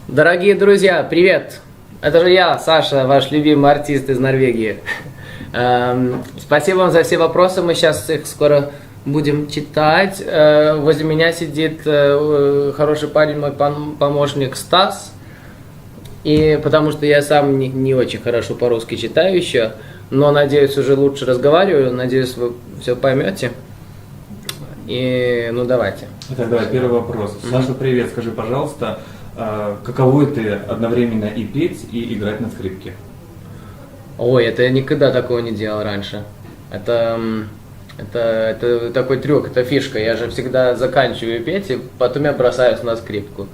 Дорогие друзья, привет! Это же я, Саша, ваш любимый артист из Норвегии. Спасибо вам за все вопросы, мы сейчас их скоро будем читать. Возле меня сидит хороший парень, мой помощник Стас. И потому что я сам не очень хорошо по-русски читаю еще, но надеюсь уже лучше разговариваю, надеюсь вы все поймете. И ну давайте. Итак, давай, первый вопрос. Саша, привет, скажи, пожалуйста, каково это одновременно и петь, и играть на скрипке? Ой, это я никогда такого не делал раньше. Это такой трюк, это фишка. Я же всегда заканчиваю петь, и потом я бросаюсь на скрипку.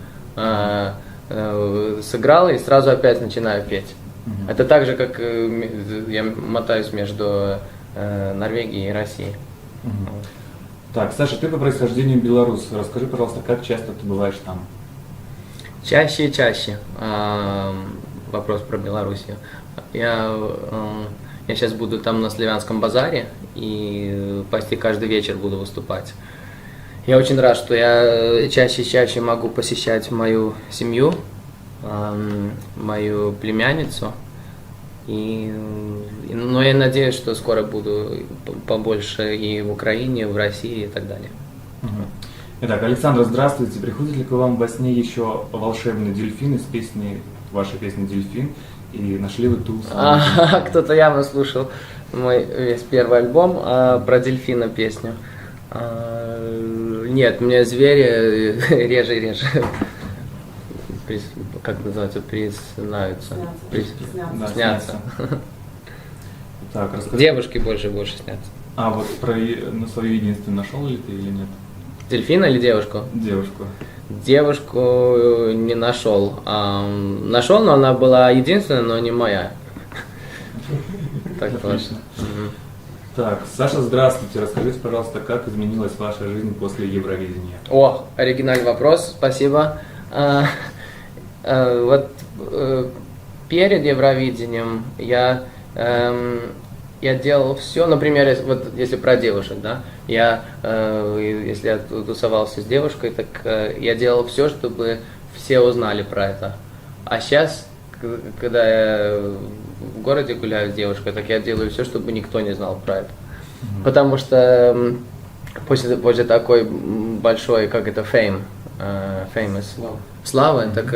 Сыграл и сразу опять начинаю петь. Это так же, как я мотаюсь между Норвегией и Россией. Так, Саша, ты по происхождению белорус. Расскажи, пожалуйста, как часто ты бываешь там? Чаще и чаще. Вопрос про Белоруссию. Я сейчас буду там на Славянском базаре и почти каждый вечер буду выступать. Я очень рад, что я чаще и чаще могу посещать мою семью, мою племянницу. Но я надеюсь, что скоро буду побольше и в Украине, и в России и так далее. Итак, Александр, здравствуйте. Приходит ли к вам во сне еще волшебный дельфин из песни, вашей песни «Дельфин»? И нашли вы ту самую? Кто-то явно слушал мой весь первый альбом про дельфина песню. Нет, мне звери реже и реже. Как называется? Признаются. Снятся. Так, расскажи. Девушки больше снятся. А вот на свою единственную нашел ли ты или нет? Дельфина или девушку? Девушку. Девушку не нашел. Нашел, но она была единственная, но не моя. Так точно. Так, Саша, здравствуйте. Расскажите, пожалуйста, как изменилась ваша жизнь после Евровидения? О, оригинальный вопрос, спасибо. Вот перед Евровидением я делал все, например, вот если про девушек, да, если я тусовался с девушкой, так я делал все, чтобы все узнали про это. А сейчас, когда я в городе гуляю с девушкой, так я делаю все, чтобы никто не знал про это. Потому что после такой большой, как это, famous, славы, так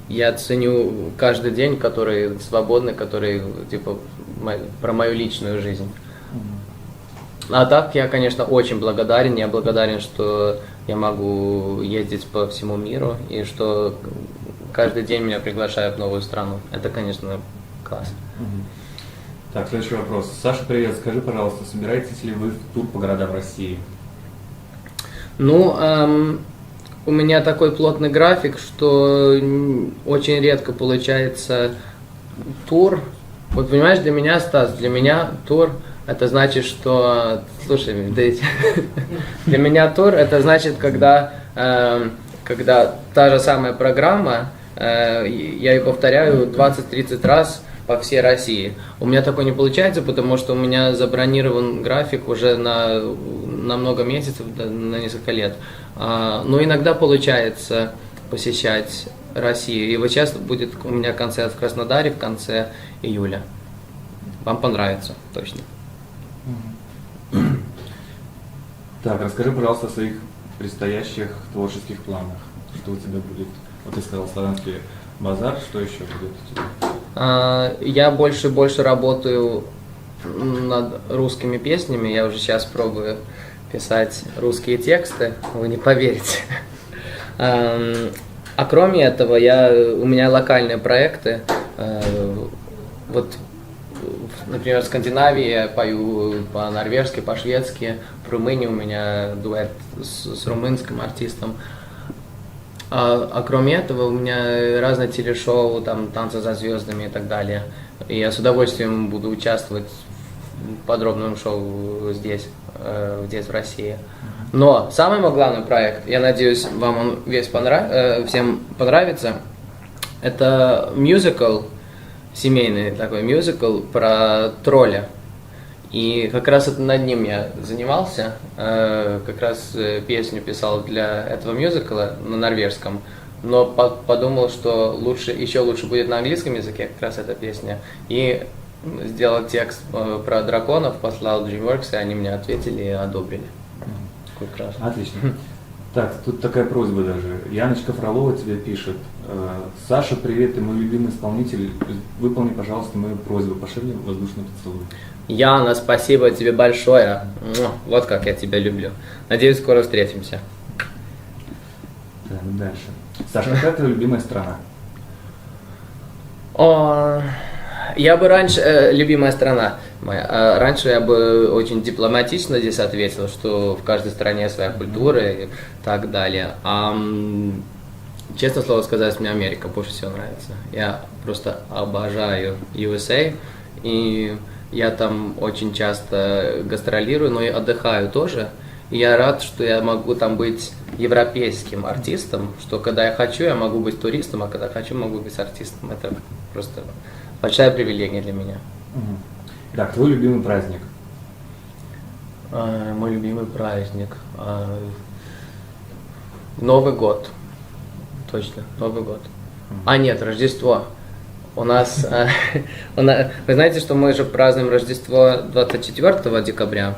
я ценю каждый день, который свободный, который типа про мою личную жизнь. А так я, конечно, очень благодарен. Я благодарен, что я могу ездить по всему миру и что каждый день меня приглашают в новую страну. Это, конечно, класс. Так, следующий вопрос. Саша, привет. Скажи, пожалуйста, собираетесь ли вы в тур по городам России? Ну, у меня такой плотный график, что очень редко получается тур. Вот понимаешь, для меня, Стас, для меня тур это значит, что... Слушай, для меня тур это значит, когда та же самая программа, я ее повторяю 20-30 раз по всей России. У меня такое не получается, потому что у меня забронирован график уже на много месяцев, на несколько лет. Но иногда получается посещать Россию. И вот сейчас будет у меня концерт в Краснодаре в конце июля. Вам понравится, точно. Так, расскажи, пожалуйста, о своих предстоящих творческих планах. Что у тебя будет? Вот ты сказал славянский базар, что еще будет у тебя? Я больше и больше работаю над русскими песнями. Я уже сейчас пробую писать русские тексты, вы не поверите. А кроме этого, у меня локальные проекты. Вот, например, в Скандинавии я пою по-норвежски, по-шведски. В Румынии у меня дуэт с румынским артистом. А кроме этого, у меня разные телешоу, там «Танцы за звездами» и так далее. И я с удовольствием буду участвовать в подробном шоу здесь, в России. Но самый мой главный проект, я надеюсь, вам он всем понравится, это мюзикл, семейный такой мюзикл про тролля. И как раз это над ним я занимался, как раз песню писал для этого мюзикла на норвежском. но подумал, что еще лучше будет на английском языке как раз эта песня. И сделал текст про драконов, послал DreamWorks, и они мне ответили и одобрили. Прекрасно. Отлично. Так, тут такая просьба даже. Яночка Фролова тебе пишет. Саша, привет, ты мой любимый исполнитель. Выполни, пожалуйста, мою просьбу. Пошли мне воздушный поцелуй. Яна, спасибо тебе большое. Вот как я тебя люблю. Надеюсь, скоро встретимся. Так, дальше. Саша, какая твоя любимая страна? Я бы раньше, любимая страна моя, раньше я бы очень дипломатично здесь ответил, что в каждой стране своя культура и так далее. Честно слово сказать, мне Америка больше всего нравится. Я просто обожаю USA, и я там очень часто гастролирую, но и отдыхаю тоже. И я рад, что я могу там быть европейским артистом, что когда я хочу, я могу быть туристом, а когда хочу, могу быть артистом. Это просто большая привилегия для меня. Так, твой любимый праздник? Мой любимый праздник. Новый год. Точно, Новый год. Нет, Рождество. У нас, вы знаете, что мы же празднуем Рождество 24 декабря.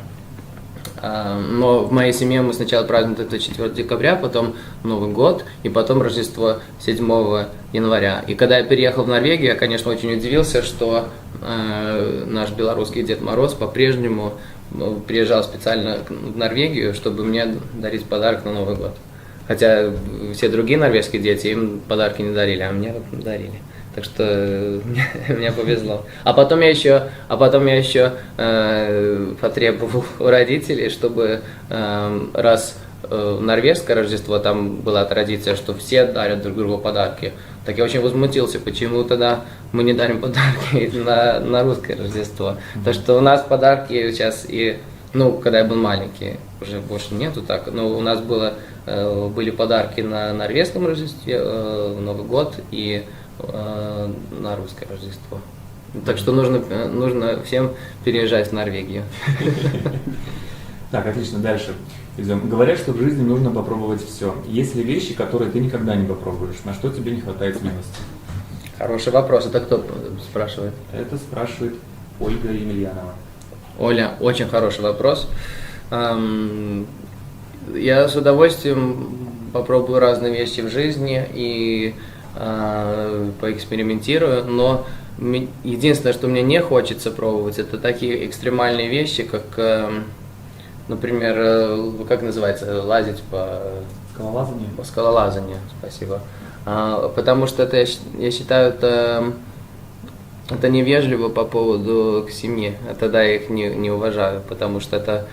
Но в моей семье мы сначала празднуем 24 декабря, потом Новый год, и потом Рождество 7 января. И когда я переехал в Норвегию, я, конечно, очень удивился, что наш белорусский Дед Мороз по-прежнему приезжал специально в Норвегию, чтобы мне дарить подарок на Новый год. Хотя все другие норвежские дети им подарки не дарили, а мне дарили. Так что мне повезло. А потом я еще потребовал у родителей, чтобы раз норвежское Рождество, там была традиция, что все дарят друг другу подарки. Так я очень возмутился, почему тогда мы не дарим подарки на русское Рождество. Так что у нас подарки сейчас когда я был маленький, уже больше нету так, но у нас были подарки на норвежском Рождестве, Новый год и на русское Рождество. Так что нужно всем переезжать в Норвегию. Так, отлично, дальше идем. Говорят, что в жизни нужно попробовать все. Есть ли вещи, которые ты никогда не попробуешь? На что тебе не хватает смелости? Хороший вопрос. Это кто спрашивает? Это спрашивает Ольга Емельянова. Оля, очень хороший вопрос. Я с удовольствием попробую разные вещи в жизни и поэкспериментирую, но единственное, что мне не хочется пробовать, это такие экстремальные вещи, как, например, как называется, лазить по скалолазанию. По скалолазанию, спасибо. Потому что это, я считаю, это невежливо по поводу к семье. Тогда я их не уважаю, потому что это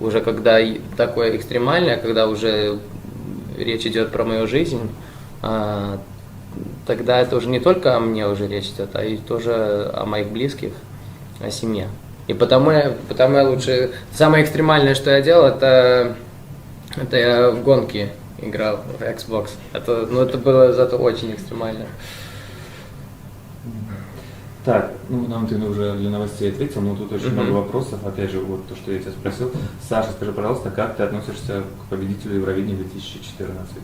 уже когда такое экстремальное, когда уже речь идет про мою жизнь, тогда это уже не только о мне уже речь идет, а и тоже о моих близких, о семье. И потому я лучше... Самое экстремальное, что я делал, это я в гонки играл в Xbox. Это было зато очень экстремально. Так, нам ты уже для новостей ответил, но тут очень много вопросов. Опять же, вот то, что я тебя спросил. Саша, скажи, пожалуйста, как ты относишься к победителю Евровидения 2014?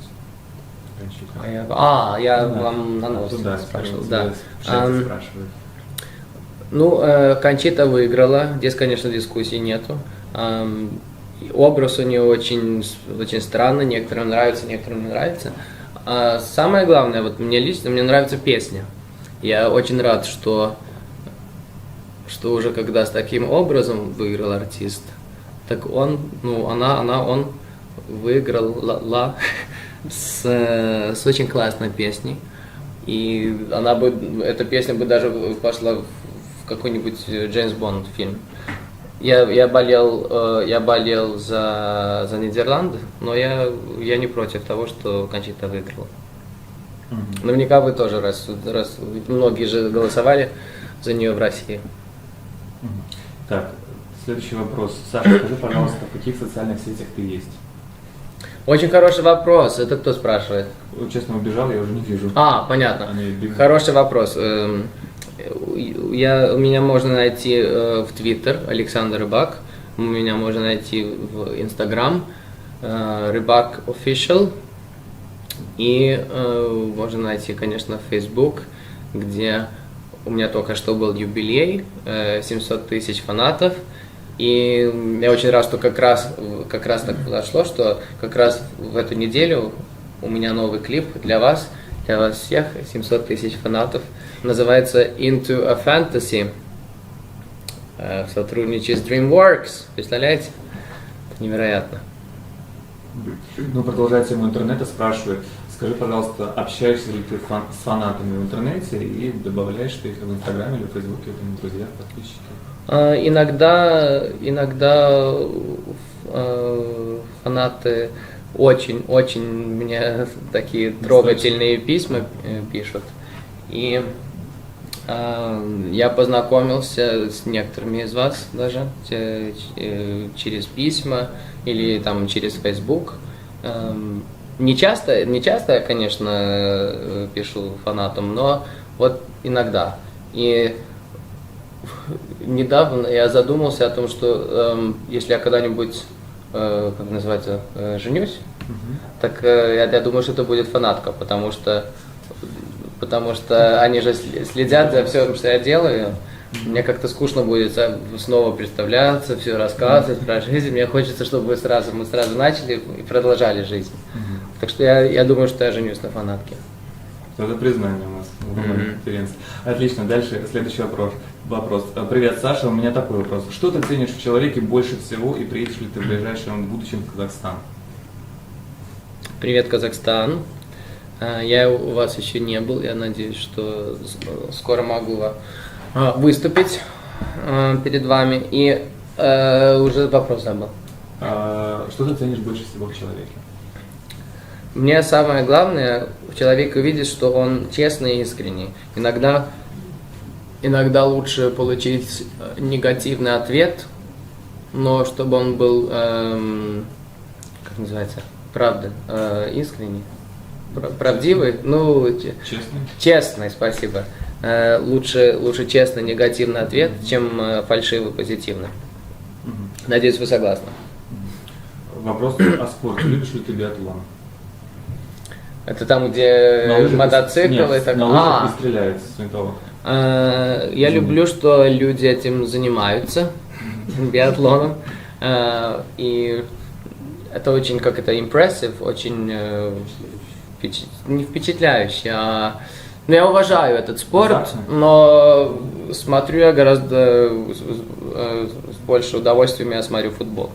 Вам на новости спрашивал. Да. Спрашивают. Кончита выиграла. Здесь, конечно, дискуссий нету. Образ у нее очень странный, некоторым нравится, некоторым не нравится. Самое главное, вот мне лично, мне нравится песня. Я очень рад, что уже когда с таким образом выиграл артист, так он выиграл с очень классной песней. И эта песня бы даже пошла в какой-нибудь Джеймс Бонд фильм. Я болел за Нидерланды, но я не против того, что Кончита выиграла. Наверняка вы тоже, раз многие же голосовали за нее в России. Так, следующий вопрос. Саша, скажи, пожалуйста, в каких социальных сетях ты есть? Очень хороший вопрос. Это кто спрашивает? Честно, убежал, я уже не вижу. Понятно. Хороший вопрос. Меня можно найти в Твиттер, Александр Рыбак. Меня можно найти в Инстаграм, Рыбак Official. И можно найти, конечно, Facebook, где у меня только что был юбилей, 700 тысяч фанатов. И я очень рад, что как раз так произошло, что как раз в эту неделю у меня новый клип для вас всех, 700 тысяч фанатов. Называется Into a Fantasy. В сотрудничестве с DreamWorks. Представляете? Это невероятно. Ну, продолжая тему интернета, спрашиваю, скажи, пожалуйста, общаешься ли ты с фанатами в интернете и добавляешь ты их в Инстаграме или в Фейсбуке, друзья, подписчики? Иногда фанаты очень мне такие трогательные письма пишут. И я познакомился с некоторыми из вас даже через письма или там через Facebook. Не часто я, конечно, пишу фанатам, но вот иногда. И недавно я задумался о том, что если я когда-нибудь, как называется, женюсь, так я думаю, что это будет фанатка, потому что они же следят за всем, что я делаю. Мне как-то скучно будет снова представляться, все рассказывать про жизнь. Мне хочется, чтобы мы сразу начали и продолжали жизнь. Так что я думаю, что я женюсь на фанатке. Это признание у нас в конференции. Отлично, дальше следующий вопрос. Привет, Саша, у меня такой вопрос. Что ты ценишь в человеке больше всего и приедешь ли ты в ближайшем будущем в Казахстан? Привет, Казахстан. Я у вас еще не был, я надеюсь, что скоро могу выступить перед вами. И уже вопрос забыл. Что ты ценишь больше всего в человеке? Мне самое главное в человеке увидеть, что он честный и искренний. Иногда лучше получить негативный ответ, но чтобы он был, как называется, правда, искренний, правдивый, честный, спасибо. Лучше честный негативный ответ, чем фальшивый позитивный. Надеюсь, вы согласны. Вопрос о спорте. Любишь ли ты биатлон? Это там, где мотоцикл и так. На лыжах и стреляют с винтовок. Я люблю, что люди этим занимаются, биатлоном. И это очень impressive, очень не впечатляюще. Но я уважаю этот спорт, но смотрю я гораздо с большим удовольствием я смотрю футбол.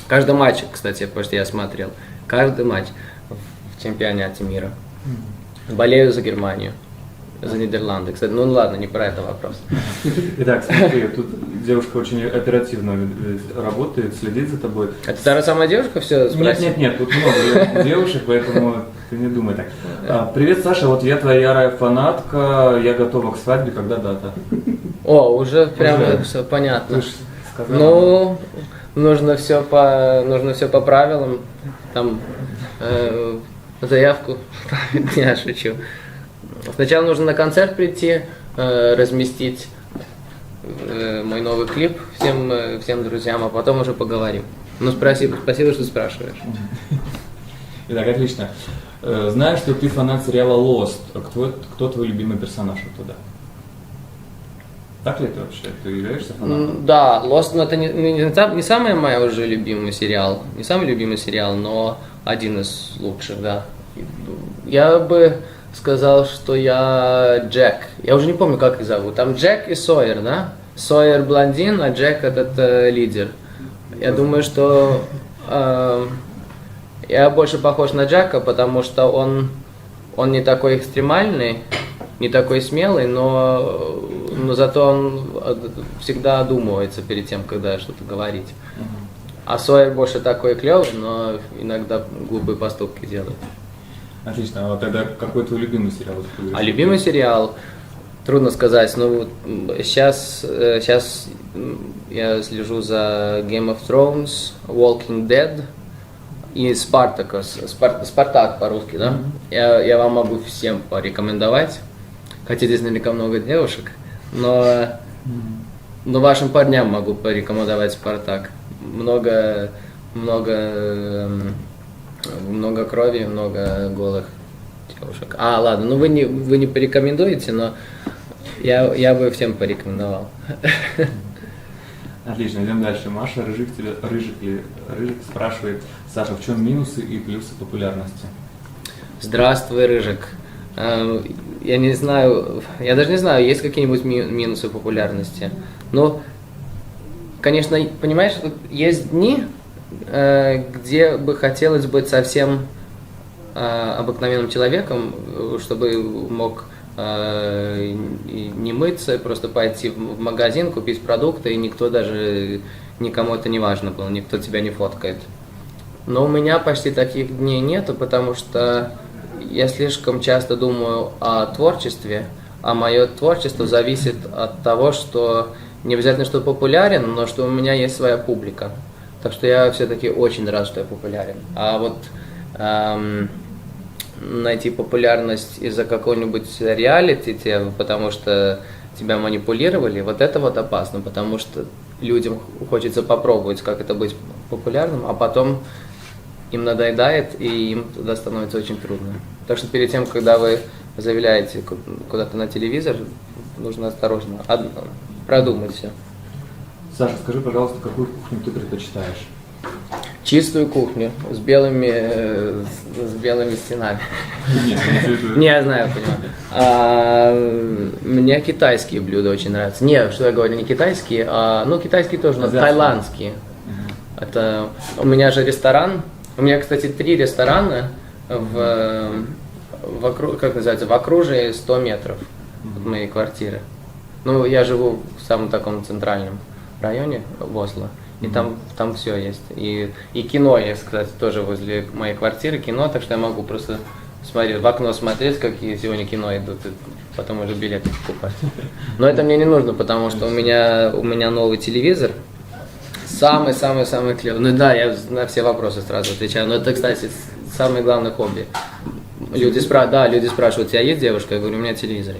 Каждый матч, кстати, потому что я смотрел, каждый матч в чемпионате мира. Болею за Германию, за Нидерланды. Кстати, ну ладно, не про это вопрос. Итак, смотри, тут девушка очень оперативно работает, следит за тобой. Это та же самая девушка все спросила? Нет, тут много девушек, поэтому ты не думай так. Привет, Саша, вот я твоя ярая фанатка, я готова к свадьбе, когда дата? О, уже прямо все понятно. Ну, нужно все по правилам, там заявку, я шучу. Сначала нужно на концерт прийти, разместить мой новый клип всем друзьям, а потом уже поговорим. Ну, спасибо, что спрашиваешь. Итак, отлично. Знаю, что ты фанат сериала Lost. Кто твой любимый персонаж оттуда? Так ли это вообще? Ты являешься фанатом? Да, Lost, но это не самый мой уже любимый сериал. Не самый любимый сериал, но один из лучших, да. Я бы сказал, что я Джек. Я уже не помню, как их зовут. Там Джек и Сойер, да? Сойер блондин, а Джек этот лидер. Я думаю, что я больше похож на Джека, потому что он не такой экстремальный, не такой смелый, но зато он всегда одумывается перед тем, когда что-то говорить. А Сойер больше такой клевый, но иногда глупые поступки делает. Отлично. А тогда какой твой любимый сериал? Любимый сериал? Трудно сказать. Ну, сейчас я слежу за Game of Thrones, Walking Dead и Спартак по-русски, да? Я вам могу всем порекомендовать. Хотя здесь наверняка много девушек, но вашим парням могу порекомендовать Спартак. Много крови, много голых девушек. Ладно, ну вы не порекомендуете, но я бы всем порекомендовал. Отлично, идем дальше. Маша Рыжик спрашивает, Саша, в чем минусы и плюсы популярности? Здравствуй, Рыжик. Я не знаю, я даже не знаю, есть какие-нибудь минусы популярности. Но, конечно, понимаешь, есть дни, где бы хотелось быть совсем обыкновенным человеком, чтобы мог не мыться, просто пойти в магазин, купить продукты, и никто даже, никому это не важно было, никто тебя не фоткает. Но у меня почти таких дней нету, потому что я слишком часто думаю о творчестве, а мое творчество зависит от того, что не обязательно, что популярен, но что у меня есть своя публика. Так что я все-таки очень рад, что я популярен. А вот найти популярность из-за какой-нибудь реалити, потому что тебя манипулировали, вот это вот опасно, потому что людям хочется попробовать, как это быть популярным, а потом им надоедает, и им туда становится очень трудно. Так что перед тем, когда вы заявляете куда-то на телевизор, нужно осторожно, продумать все. Саша, скажи, пожалуйста, какую кухню ты предпочитаешь? Чистую кухню с белыми стенами. Не, я знаю, понимаю. Мне китайские блюда очень нравятся. Не, что я говорю, не китайские, китайские тоже, но тайландские. Это у меня же ресторан. У меня, кстати, 3 ресторана в окружии 100 метров от моей квартиры. Ну, я живу в самом таком центральном районе в Осло. И там все есть. И кино есть, кстати, тоже возле моей квартиры кино, так что я могу просто в окно смотреть, какие сегодня кино идут, и потом уже билеты покупать. Но это мне не нужно, потому что у меня новый телевизор. Самый-самый-самый клевый. Ну да, я на все вопросы сразу отвечаю. Но это, кстати, самое главное хобби. Люди спрашивают, у тебя есть девушка? Я говорю, у меня телевизор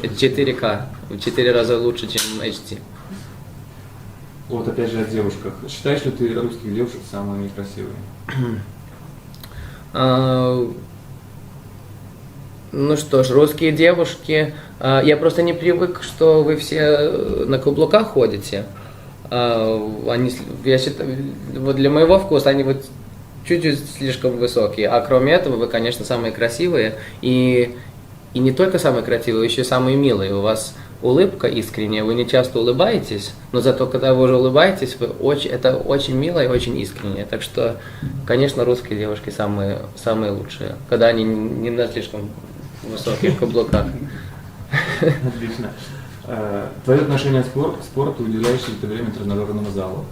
есть. 4К. В 4 раза лучше, чем HD. Вот опять же о девушках. Считаешь ли ты русских девушек самыми красивыми? Ну что ж, русские девушки, я просто не привык, что вы все на каблуках ходите. Я считаю, вот для моего вкуса они вот чуть-чуть слишком высокие. А кроме этого, вы, конечно, самые красивые. И не только самые красивые, еще самые милые. У вас улыбка искренняя, вы не часто улыбаетесь, но зато когда вы уже улыбаетесь, это очень мило и очень искренне. Так что, конечно, русские девушки самые лучшие, когда они не на слишком высоких каблуках. Отлично. Твое отношение к спорту, уделяешь ли ты время тренажерному залу?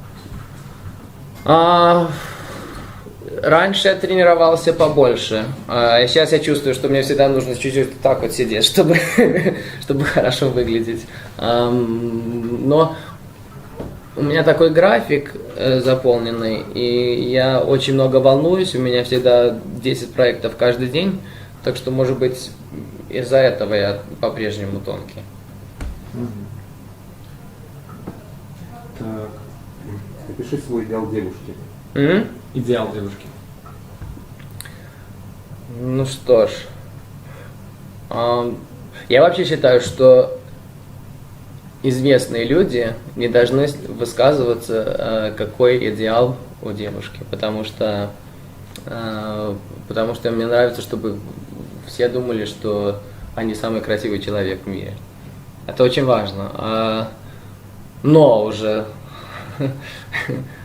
Раньше я тренировался побольше, а сейчас я чувствую, что мне всегда нужно чуть-чуть так вот сидеть, чтобы хорошо выглядеть. Но у меня такой график заполненный, и я очень много волнуюсь, у меня всегда 10 проектов каждый день, так что, может быть, из-за этого я по-прежнему тонкий. Так. Напиши свой идеал девушки. Идеал девушки. Ну что ж, я вообще считаю, что известные люди не должны высказываться, какой идеал у девушки, потому что мне нравится, чтобы все думали, что они самый красивый человек в мире. Это очень важно. Но уже,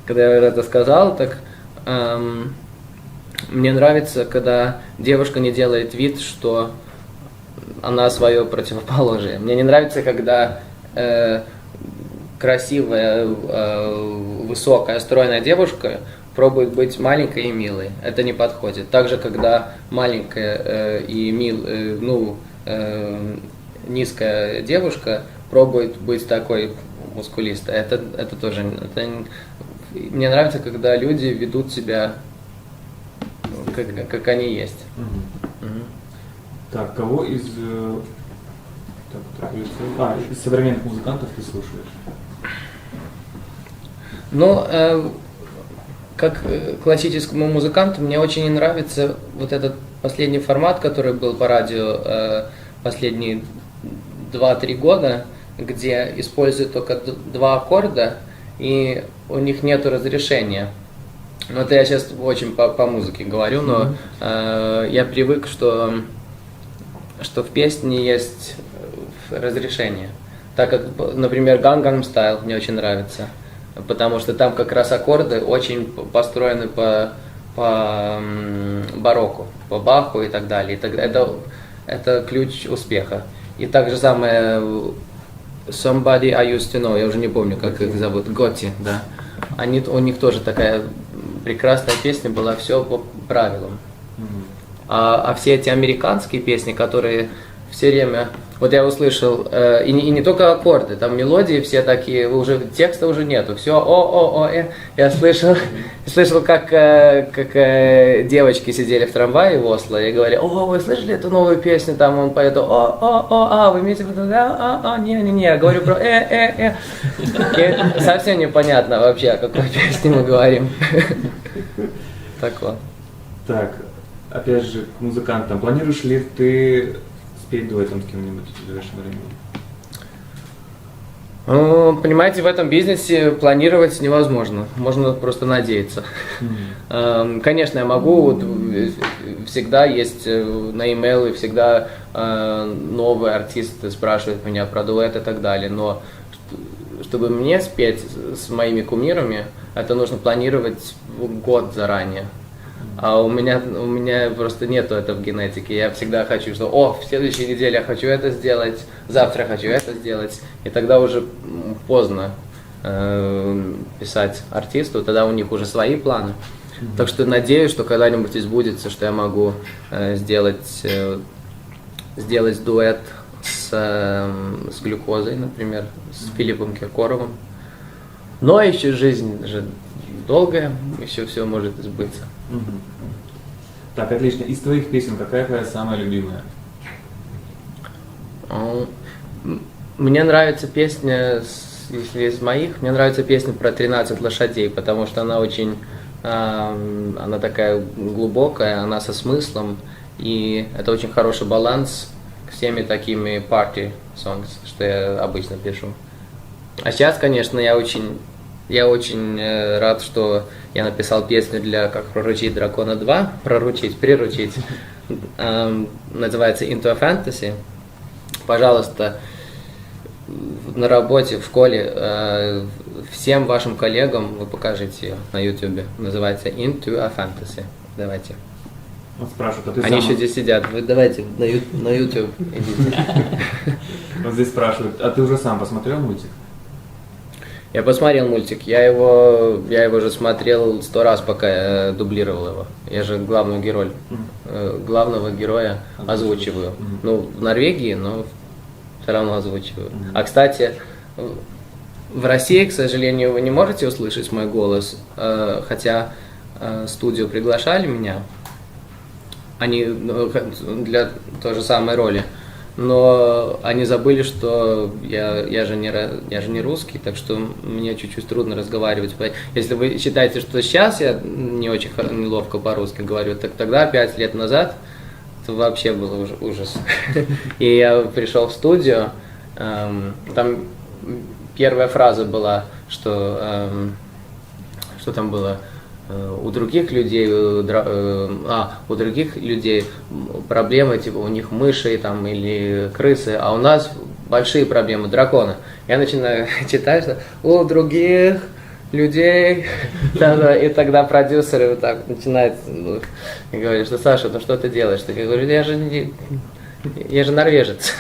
когда я это сказал, так мне нравится, когда девушка не делает вид, что она свое противоположие. Мне не нравится, когда красивая, высокая, стройная девушка пробует быть маленькой и милой. Это не подходит. Также, когда маленькая и низкая девушка пробует быть такой мускулистой. Это тоже... Мне нравится, когда люди ведут себя, как они есть. Так, кого из современных музыкантов ты слушаешь? Ну, как классическому музыканту мне очень не нравится вот этот последний формат, который был по радио последние 2-3 года, где используют только 2 аккорда, и у них нет разрешения. Ну, это я сейчас очень по музыке говорю, но я привык, что в песне есть разрешение. Так как, например, Gangnam Style мне очень нравится, потому что там как раз аккорды очень построены по барокко, по Баху и так далее. Это ключ успеха. И так же самое Somebody I Used to Know, я уже не помню, как их зовут, Готти, да. У них тоже такая прекрасная песня была, все по правилам. А все эти американские песни, которые все время... Вот я услышал, и не только аккорды, там мелодии все такие, уже текста уже нету, все Я слышал, как девочки сидели в трамвае в Осло и говорили: вы слышали эту новую песню, там он поет, вы имеете в виду, не, я говорю про И совсем непонятно вообще, о какой песне мы говорим. Так вот. Так, опять же, к музыкантам. Планируешь ли ты спеть дуэтом с кем-нибудь в ближайшее время? Понимаете, в этом бизнесе планировать невозможно, можно просто надеяться. Конечно, я могу, всегда есть на e-mail, и всегда новые артисты спрашивают меня про дуэт и так далее, но чтобы мне спеть с моими кумирами, это нужно планировать год заранее. А у меня просто нету этого в генетике. Я всегда хочу, что в следующей неделе я хочу это сделать, завтра я хочу это сделать. И тогда уже поздно писать артисту, тогда у них уже свои планы. Так что надеюсь, что когда-нибудь избудется, что я могу сделать дуэт с Глюкозой, например, с Филиппом Киркоровым. Но еще жизнь же долгая, еще все может сбыться. Так, отлично. Из твоих песен какая твоя самая любимая? Мне нравится песня, если из моих, мне нравится песня про 13 лошадей, потому что она очень, она такая глубокая, она со смыслом, и это очень хороший баланс с всеми такими party songs, что я обычно пишу. А сейчас, конечно, я очень рад, что я написал песню для «Как приручить дракона 2», приручить, называется «Into a Fantasy». Пожалуйста, на работе, в школе, всем вашим коллегам вы покажете ее на YouTube. Называется «Into a Fantasy». Давайте. Вот спрашивают, а ты Они еще здесь сидят. Вы давайте на YouTube идите. Вот здесь спрашивают, а ты уже сам посмотрел мультик? Я посмотрел мультик, я его же смотрел 100 раз, пока я дублировал его. Я же главного героя озвучиваю. Ну, в Норвегии, но все равно озвучиваю. А, кстати, в России, к сожалению, вы не можете услышать мой голос, хотя студию приглашали меня, они для той же самой роли. Но они забыли, что я же не русский, так что мне чуть-чуть трудно разговаривать. Если вы считаете, что сейчас я не очень неловко по-русски говорю, так тогда 5 лет назад это вообще был ужас. И я пришел в студию, там первая фраза была, что там было? У других людей проблемы, типа у них мыши там или крысы, а у нас большие проблемы, драконы. Я начинаю читать, что у других людей, и тогда продюсеры вот так начинают и говорят, что Саша, ну что ты делаешь? Я говорю, я же норвежец.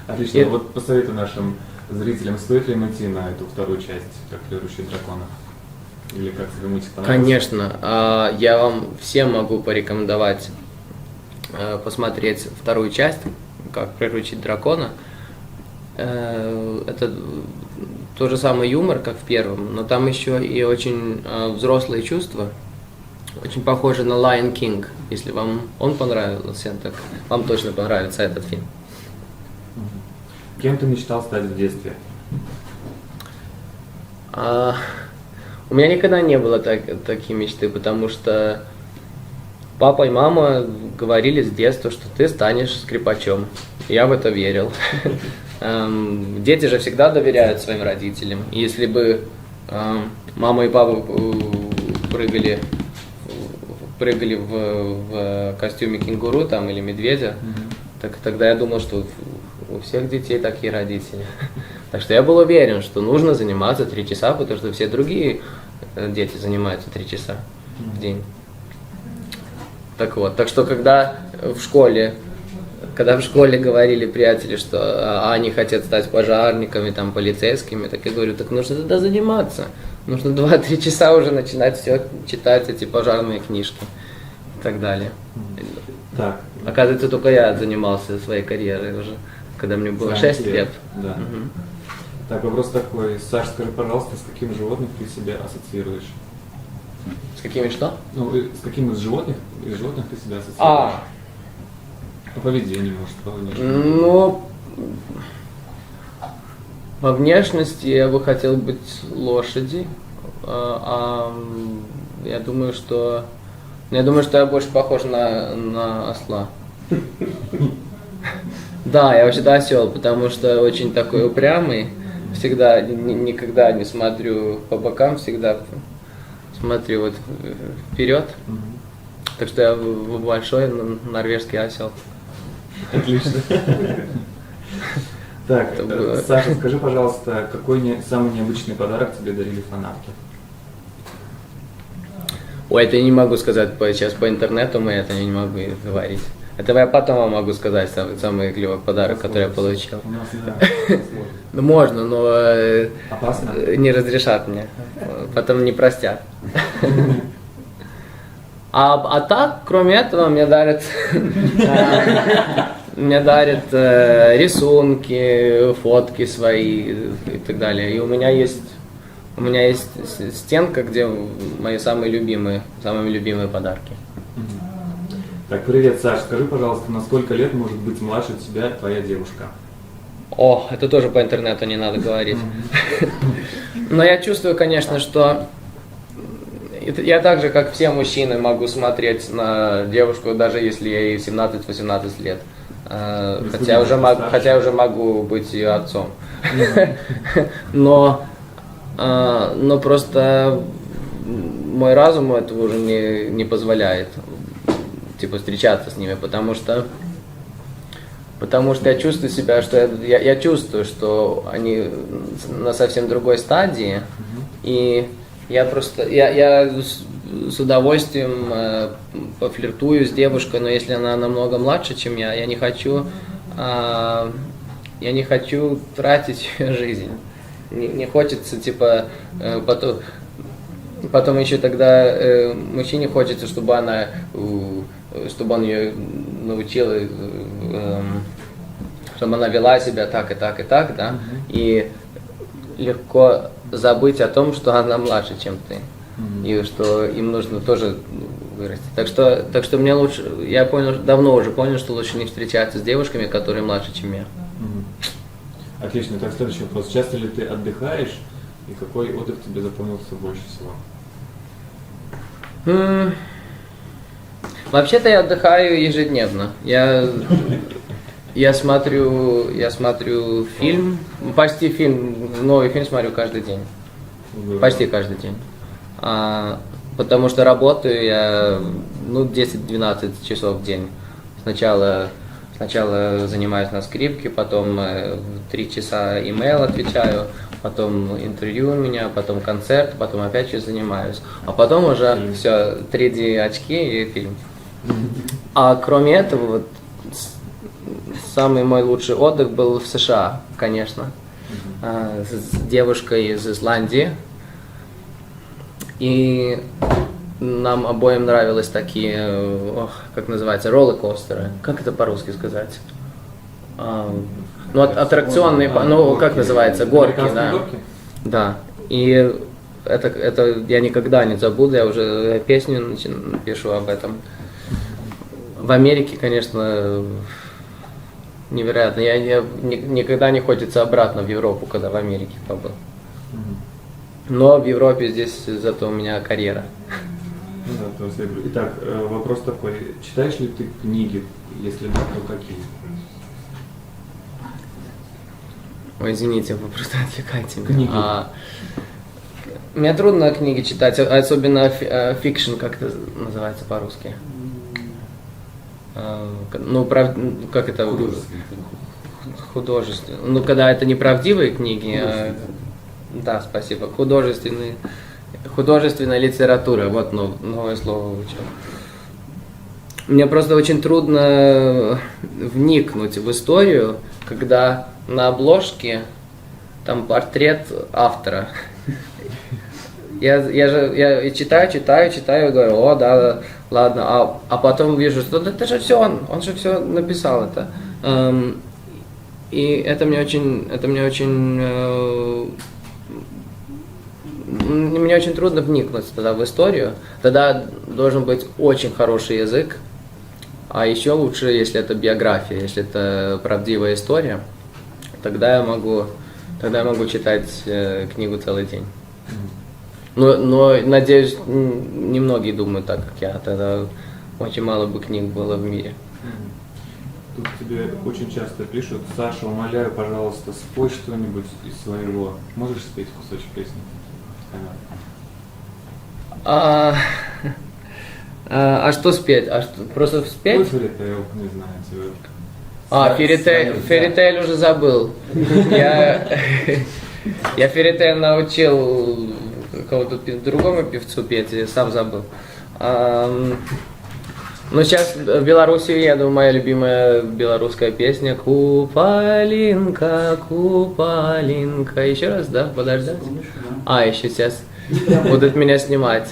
Отлично, вот посоветуй нашим зрителям, стоит ли им идти на эту вторую часть, как приручить дракона? Или как тебе мультик понравился? Конечно. Я вам всем могу порекомендовать посмотреть вторую часть, как приручить дракона. Это тот же самый юмор, как в первом, но там еще и очень взрослые чувства. Очень похоже на Lion King. Если вам он понравился, так вам точно понравится этот фильм. Кем ты мечтал стать в детстве? У меня никогда не было такие мечты, потому что папа и мама говорили с детства, что ты станешь скрипачом. Я в это верил. Дети же всегда доверяют своим родителям. И если бы мама и папа прыгали в костюме кенгуру там, или медведя, так тогда я думал, что у всех детей такие родители. Так что я был уверен, что нужно заниматься 3 часа, потому что все другие дети занимаются 3 часа в день. Так вот, так что когда в школе говорили приятели, что они хотят стать пожарниками, там, полицейскими, так я говорю, так нужно тогда заниматься. Нужно 2-3 часа уже начинать все читать эти пожарные книжки и так далее. Так. Оказывается, только я занимался своей карьерой уже, когда мне было 6 лет. Да. Так, вопрос такой. Саш, скажи, пожалуйста, с каким животным ты себя ассоциируешь? С какими что? Ну, с каким из животных ты себя ассоциируешь? По поведению, может, по внешности. Ну, по внешности я бы хотел быть лошадью, я думаю, что я больше похож на осла. Да, я вообще-то осел, потому что очень такой упрямый, всегда, никогда не смотрю по бокам, всегда смотрю вот вперед. Так что я большой норвежский осел. Отлично. Так, Саша, скажи, пожалуйста, какой самый необычный подарок тебе дарили фанатки? Ой, это я не могу сказать сейчас по интернету, мы это не могу говорить. Это я потом вам могу сказать самый клевый подарок, который я получил. У нас, да, Ну можно, но опасно? не разрешат мне, потом не простят. А так, кроме этого, мне дарят рисунки, фотки свои и так далее. И у меня есть стенка, где мои самые любимые подарки. Так, привет, Саш, скажи, пожалуйста, на сколько лет может быть младше тебя твоя девушка? О, это тоже по интернету не надо говорить. Но я чувствую, конечно, что я так же, как все мужчины, могу смотреть на девушку, даже если ей 17-18 лет. Хотя я уже могу быть ее отцом. Но просто мой разум этого уже не позволяет, типа, встречаться с ними, потому что я чувствую себя, что я чувствую, что они на совсем другой стадии, и я с удовольствием пофлиртую с девушкой, но если она намного младше, чем я не хочу тратить ее жизнь. Не хочется, типа, потом еще тогда мужчине хочется, чтобы он ее научил, чтобы она вела себя так и так и так, да, и легко забыть о том, что она младше, чем ты, и что им нужно тоже вырасти. Так что мне лучше, давно уже понял, что лучше не встречаться с девушками, которые младше, чем я. Отлично. Так, следующий вопрос. Часто ли ты отдыхаешь, и какой отдых тебе запомнился больше всего? Вообще-то я отдыхаю ежедневно. Я смотрю фильм, новый фильм смотрю каждый день. Почти каждый день. Потому что работаю я 10-12 часов в день. Сначала занимаюсь на скрипке, потом 3 часа имейл отвечаю, потом интервью у меня, потом концерт, потом опять что занимаюсь. А потом уже все, 3D очки и фильм. А кроме этого, вот, самый мой лучший отдых был в США, конечно, с девушкой из Исландии. И нам обоим нравились такие, как называется, роллер-костеры. Как это по-русски сказать? Аттракционные, как называется, горки, да. Горки? Да. И это я никогда не забуду, я уже песню пишу об этом. В Америке, конечно, невероятно. Я никогда не хочется обратно в Европу, когда в Америке побыл. Но в Европе здесь зато у меня карьера. Ну да, то есть я говорю. Итак, вопрос такой. Читаешь ли ты книги? Если да, то какие? Ой, извините, вы просто отвлекаете меня. Книги. Мне трудно книги читать, особенно фикшн, как это называется по-русски. Ну, как это? Художественные. Ну, когда это не правдивые книги, да, спасибо. Художественная литература, вот новое слово выучил. Мне просто очень трудно вникнуть в историю, когда на обложке там портрет автора. Я читаю, и говорю, о, да, ладно, а потом вижу, что это же все он же все написал это. И это мне очень трудно вникнуть тогда в историю. Тогда должен быть очень хороший язык, а еще лучше, если это биография, если это правдивая история, тогда я могу читать книгу целый день. Но надеюсь, немногие думают так, как я. Тогда очень мало бы книг было в мире. Тут тебе очень часто пишут: Саша, умоляю, пожалуйста, спой что-нибудь из своего. Можешь спеть кусочек песни? А что спеть? Просто спеть? Ой, Ферритейл, не знаю, тебе. Ферритейл уже забыл. Я Ферритейл научил какого-то другому певцу петь, и сам забыл. Ну, сейчас в Белоруссию еду, моя любимая белорусская песня «Куполинка, Куполинка». Еще раз, да? Подождать? Еще сейчас будут меня снимать.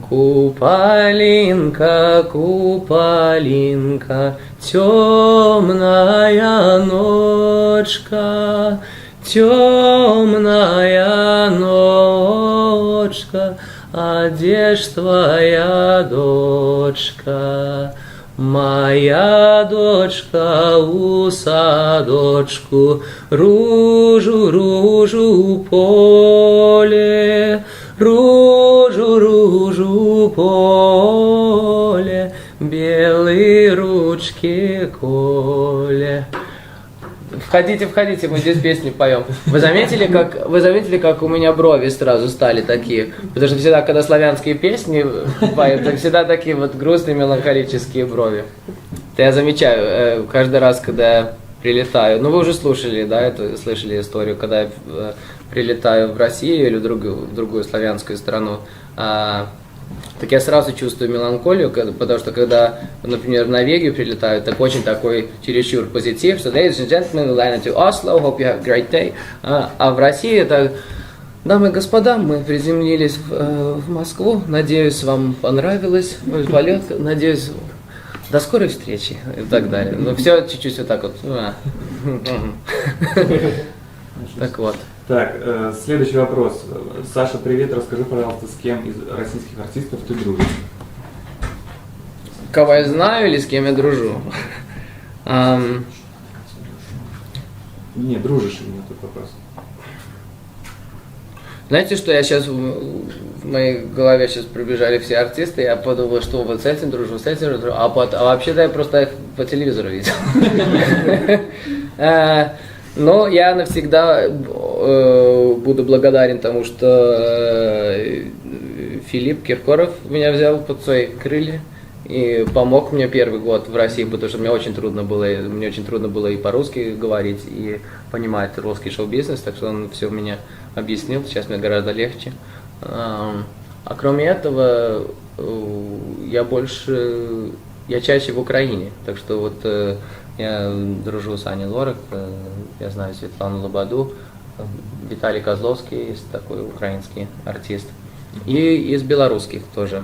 Куполинка, Куполинка, темная ночка, темная ночка, а где ж твоя дочка? Моя дочка у садочку ружу поле, ружу поле, белые ручки Коле. Входите, мы здесь песню поем. Вы заметили, как у меня брови сразу стали такие? Потому что всегда, когда славянские песни поют, то всегда такие вот грустные, меланхолические брови. Это я замечаю каждый раз, когда я прилетаю. Ну, вы уже слышали историю, когда я прилетаю в Россию или в другую славянскую страну. Так я сразу чувствую меланхолию, потому что когда, например, в Норвегию прилетаю, так очень такой чересчур позитив, что ladies and gentlemen, we landed to Oslo, hope you have a great day. А в России это, дамы и господа, мы приземлились в Москву, надеюсь, вам понравилось полет, надеюсь, до скорой встречи и так далее. Ну, все чуть-чуть вот так вот. Так вот. Так, следующий вопрос. Саша, привет, расскажи, пожалуйста, с кем из российских артистов ты дружишь? Кого я знаю или с кем я дружу? Не, дружишь именно тут вопрос. Знаете, что я сейчас в моей голове сейчас пробежали все артисты, я подумал, что вот с этим дружу, а вообще-то я просто их по телевизору видел. Но я навсегда буду благодарен тому, что Филипп Киркоров меня взял под свои крылья и помог мне первый год в России, потому что мне очень трудно было и по-русски говорить, и понимать русский шоу-бизнес, так что он все мне объяснил, сейчас мне гораздо легче. А кроме этого, я чаще в Украине, так что вот я дружу с Аней Лорак, я знаю Светлану Лободу, Виталий Козловский, есть такой украинский артист. И из белорусских тоже.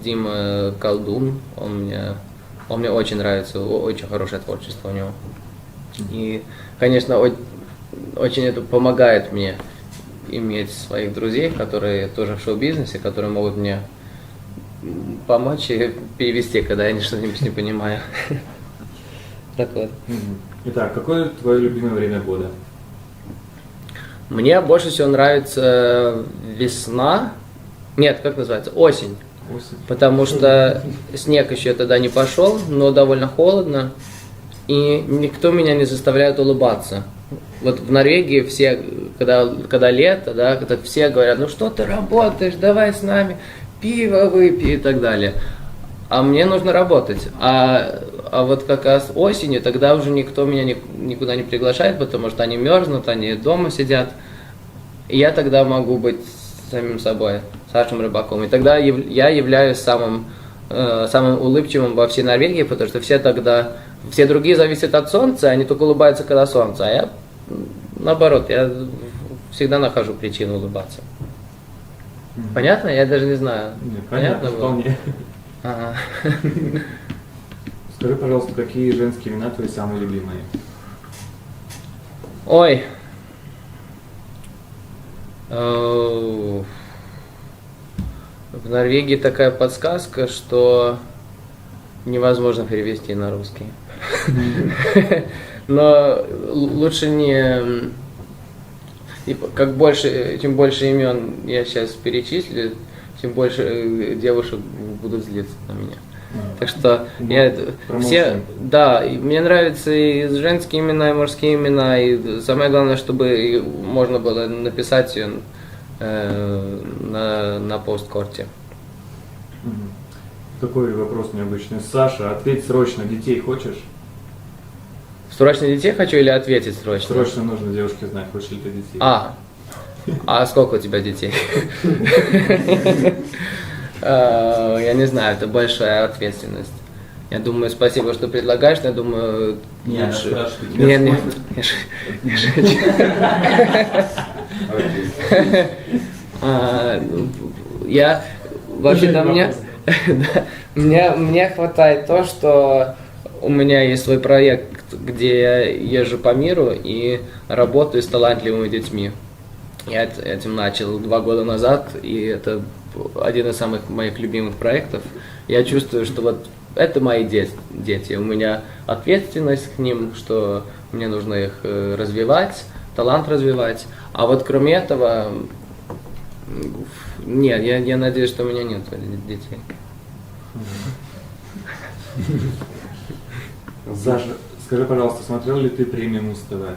Дима Колдун, он мне очень нравится, очень хорошее творчество у него. И, конечно, очень это помогает мне иметь своих друзей, которые тоже в шоу-бизнесе, которые могут мне помочь и перевести, когда я что-нибудь не понимаю. Так вот. Итак, какое твое любимое время года? Мне больше всего нравится весна. Нет, как называется? Осень. Осень. Потому что снег еще тогда не пошел, но довольно холодно. И никто меня не заставляет улыбаться. Вот в Норвегии все, когда лето, да, когда все говорят, ну что ты работаешь, давай с нами пиво выпей и так далее. А мне нужно работать. А вот как раз осенью, тогда уже никто меня никуда не приглашает, потому что они мерзнут, они дома сидят. И я тогда могу быть самим собой, Сашей Рыбаком. И тогда я являюсь самым улыбчивым во всей Норвегии, потому что все другие зависят от солнца, они только улыбаются, когда солнце. А я, наоборот, я всегда нахожу причину улыбаться. Понятно? Я даже не знаю. Нет, понятно, было? вполне. Ага. Скажи, пожалуйста, какие женские имена твои самые любимые? Ой. В Норвегии такая подсказка, что невозможно перевести на русский. Но лучше не... Чем больше имен я сейчас перечислю, тем больше девушек будут злиться на меня. Так что да, и мне нравятся и женские имена, и мужские имена, и самое главное, чтобы можно было написать ее на посткорте. Такой вопрос необычный. Саша, ответь срочно, детей хочешь? Срочно детей хочу или ответить срочно? Срочно нужно девушке знать, хочешь ли ты детей. А сколько у тебя детей? Я не знаю, это большая ответственность. Я думаю, спасибо, что предлагаешь, но я думаю, лучше... Нет, я шучу. Вообще-то мне хватает то, что у меня есть свой проект, где я езжу по миру и работаю с талантливыми детьми. Я этим начал 2 года назад, и это один из самых моих любимых проектов. Я чувствую, что вот это мои дети. У меня ответственность к ним, что мне нужно их развивать, талант развивать. А вот кроме этого, нет, я надеюсь, что у меня нет детей. Саша, скажи, пожалуйста, смотрел ли ты премию Муз-ТВ?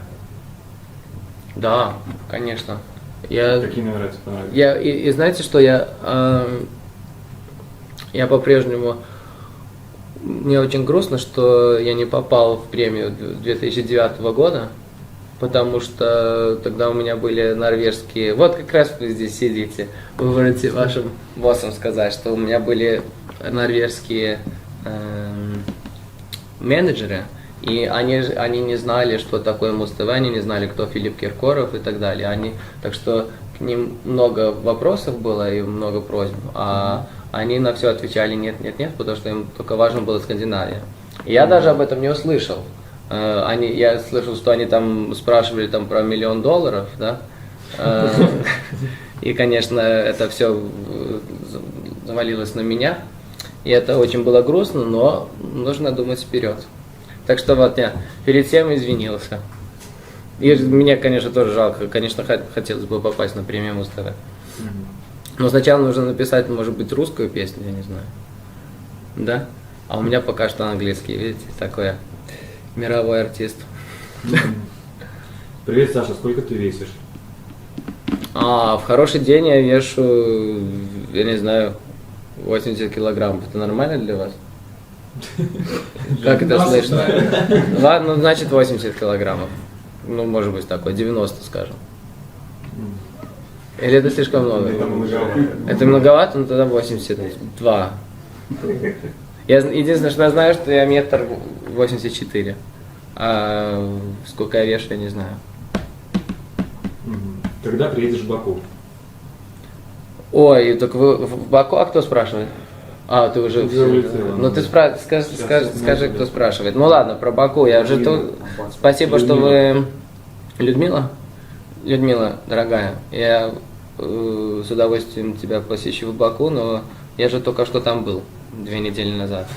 Да, конечно. Какие номера тебе понравились? И знаете, что я по-прежнему... Мне очень грустно, что я не попал в премию 2009 года, потому что тогда у меня были норвежские... Вот как раз вы здесь сидите, вы можете вашим боссам сказать, что у меня были норвежские менеджеры, и они не знали, что такое Муз-ТВ, они не знали, кто Филипп Киркоров и так далее. Так что к ним много вопросов было и много просьб, а они на все отвечали нет, потому что им только важно было Скандинавия. И я даже об этом не услышал. Я слышал, что они там спрашивали там про $1 миллион, да? И, конечно, это все завалилось на меня. И это очень было грустно, но нужно думать вперед. Так что вот я перед всем извинился. И мне, конечно, тоже жалко. Конечно, хотелось бы попасть на премию Муз-ТВ. Но сначала нужно написать, может быть, русскую песню, я не знаю. Да? А у меня пока что английский, видите, такой я мировой артист. Привет, Саша, сколько ты весишь? В хороший день я вешу, я не знаю, 80 килограмм. Это нормально для вас? Как это слышно? Ладно, значит 80 килограммов. Ну, может быть, такой, 90, скажем. Или это слишком много? Это многовато, но тогда 82. Единственное, что я знаю, что я 1,84 м. А сколько я вешу, я не знаю. Когда приедешь в Баку? Ой, так вы в Баку, а кто спрашивает? Ты уже улетела. Ну ты скажи, кто спрашивает. Ну ладно, про Баку. Я уже тут. Спасибо, что вы. Людмила, дорогая, я с удовольствием тебя посещу в Баку, но я же только что там был 2 недели назад.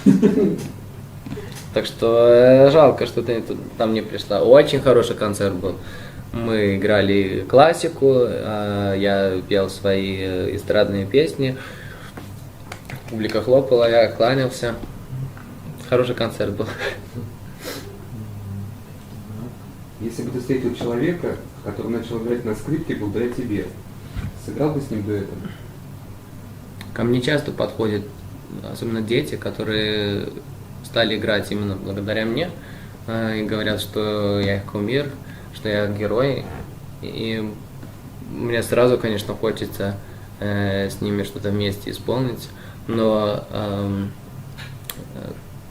Так что жалко, что ты там не пришла. Очень хороший концерт был. Мы играли классику, я пел свои эстрадные песни, публика хлопала, я кланялся. Хороший концерт был. Если бы ты встретил человека, который начал играть на скрипке благодаря тебе, сыграл бы с ним дуэтом? Ко мне часто подходят, особенно дети, которые стали играть именно благодаря мне, и говорят, что я их кумир, что я герой. И мне сразу, конечно, хочется с ними что-то вместе исполнить, но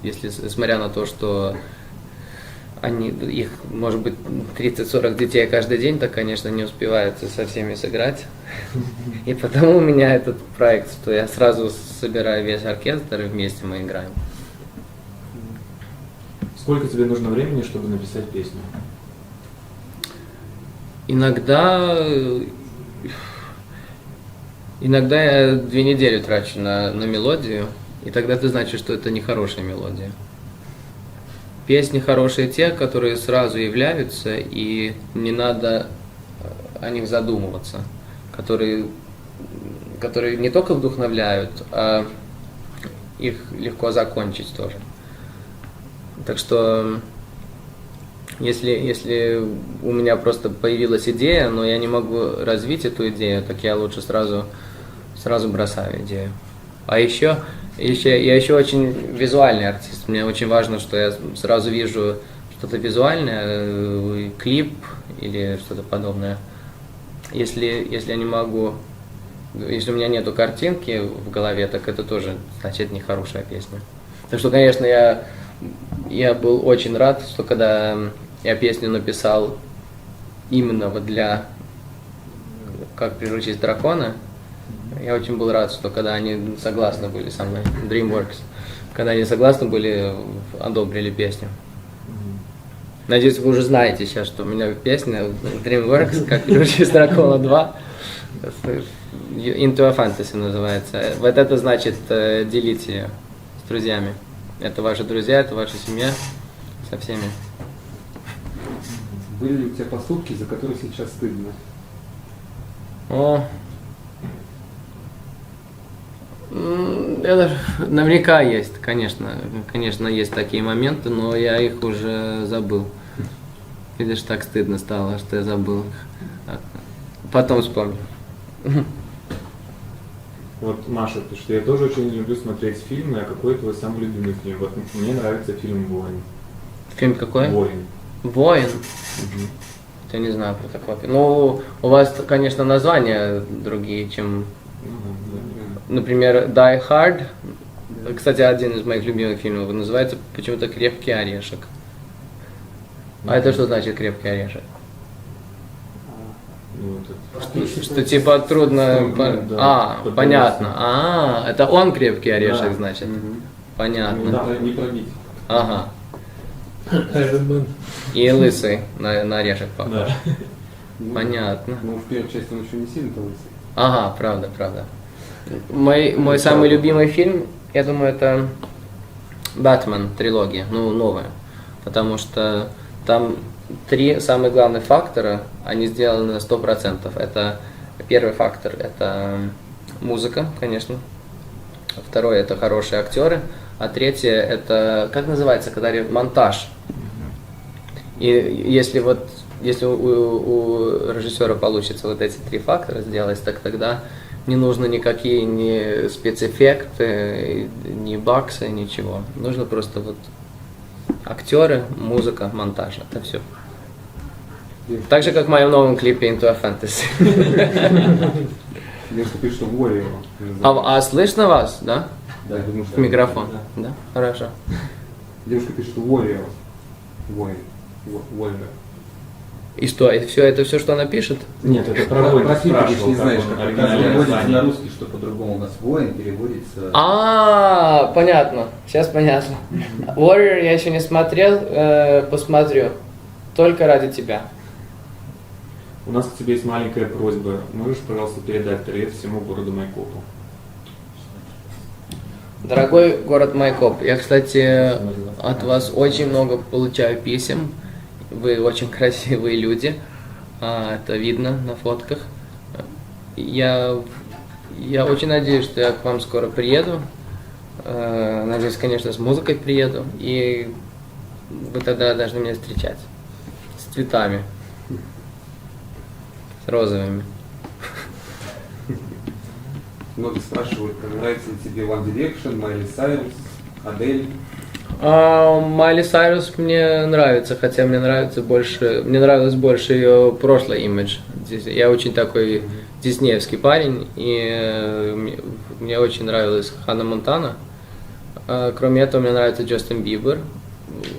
если, смотря на то, что их, может быть, 30-40 детей каждый день, так, конечно, не успевают со всеми сыграть. И потому у меня этот проект, что я сразу собираю весь оркестр, и вместе мы играем. Сколько тебе нужно времени, чтобы написать песню? Иногда я 2 недели трачу на мелодию, и тогда ты значит, что это не хорошая мелодия. Песни хорошие те, которые сразу являются, и не надо о них задумываться, которые не только вдохновляют, а их легко закончить тоже. Так что, если у меня просто появилась идея, но я не могу развить эту идею, так я лучше сразу бросаю идею. А я еще очень визуальный артист. Мне очень важно, что я сразу вижу что-то визуальное, клип или что-то подобное. Если я не могу, если у меня нету картинки в голове, так это тоже, значит, не хорошая песня. Так что, конечно, я был очень рад, что когда я песню написал именно вот для «Как приручить дракона», я очень был рад, что когда они согласны были со мной, DreamWorks, когда они согласны были, одобрили песню. Надеюсь, вы уже знаете сейчас, что у меня песня DreamWorks, «Как приручить дракона 2», Into a Fantasy называется. Вот это значит делить ее с друзьями. Это ваши друзья, это ваша семья, со всеми. Были ли у тебя поступки, за которые сейчас стыдно? Это наверняка есть, конечно, есть такие моменты, но я их уже забыл. Видишь, так стыдно стало, что я забыл их. Потом вспомню. Вот Маша пишет, я тоже очень люблю смотреть фильмы, а какой твой самый любимый фильм? Вот мне нравится фильм «Воин». Фильм какой? «Воин». «Воин»? Я не знаю про такой фильм. Ну, у вас, конечно, названия другие, чем... Например, Die Hard. Кстати, один из моих любимых фильмов называется почему-то «Крепкий орешек». А это что значит «Крепкий орешек»? Что типа трудно... понятно. Это он «Крепкий орешек», да. Значит. Понятно. Да, не пробить. Ага. И лысый на орешек похож. Да. Понятно. Ну, в первой части он еще не сильно-то лысый. Ага, правда. Мой самый любимый фильм, я думаю, это «Бэтмен» трилогия, новая. Потому что там 3 самых главных фактора, они сделаны на 100%. Это первый фактор, это музыка, конечно. Второй, это хорошие актеры. А третье, это, как называется, когда монтаж. И если у режиссера получится вот эти 3 фактора сделать, так тогда не нужно никакие ни спецэффекты, ни баксы, ничего. Нужно просто вот актеры, музыка, монтаж. Это все. Так же, как в моем новом клипе Into a Fantasy. Девушка пишет, что Warrior. А слышно вас, да? Да, я думаю, что... В микрофон. Да? Хорошо. Девушка пишет Warrior. Воин. И что, это все, что она пишет? Нет, это про «Воин». Про фильм ты не знаешь, как переводится на русский, что по-другому у нас «Воин» переводится... Понятно. Сейчас понятно. Warrior я еще не смотрел, посмотрю. Только ради тебя. У нас к тебе есть маленькая просьба. Можешь, пожалуйста, передать привет всему городу Майкопу? Дорогой город Майкоп, я, кстати, от вас очень много получаю писем. Вы очень красивые люди. Это видно на фотках. Я очень надеюсь, что я к вам скоро приеду. Надеюсь, конечно, с музыкой приеду. И вы тогда должны меня встречать. С цветами. С розовыми. Многие спрашивают, нравится ли тебе One Direction, Майли Сайрус, Адель. Майли Сайрус мне нравится, хотя мне нравилось больше ее прошлый имидж. Я очень такой диснеевский парень, и мне очень нравилась Ханна Монтана. Кроме этого, мне нравится Джастин Бибер.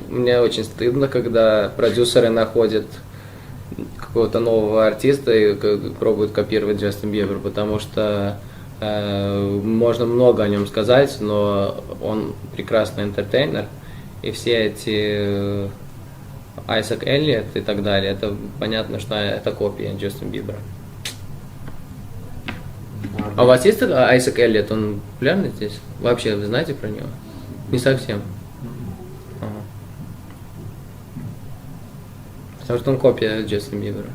Мне очень стыдно, когда продюсеры находят какого-то нового артиста и пробуют копировать Джастин Бибер, потому что можно много о нем сказать, но он прекрасный энтертейнер, и все эти Айзек Эллиот и так далее, это понятно, что это копия Джастина Бибера. А у вас есть Айзек Эллиот, он популярный здесь? Вообще, вы знаете про него? Не совсем. Ага. Потому что он копия Джастина Бибера.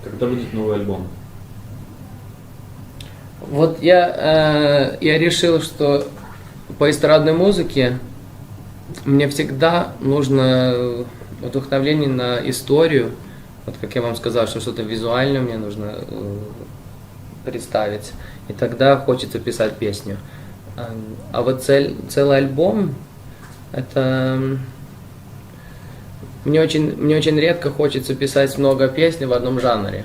Когда будет новый альбом? Вот я решил, что по эстрадной музыке мне всегда нужно вдохновление на историю. Вот как я вам сказал, что что-то визуальное мне нужно представить. И тогда хочется писать песню. А вот целый альбом, это... Мне очень редко хочется писать много песен в одном жанре.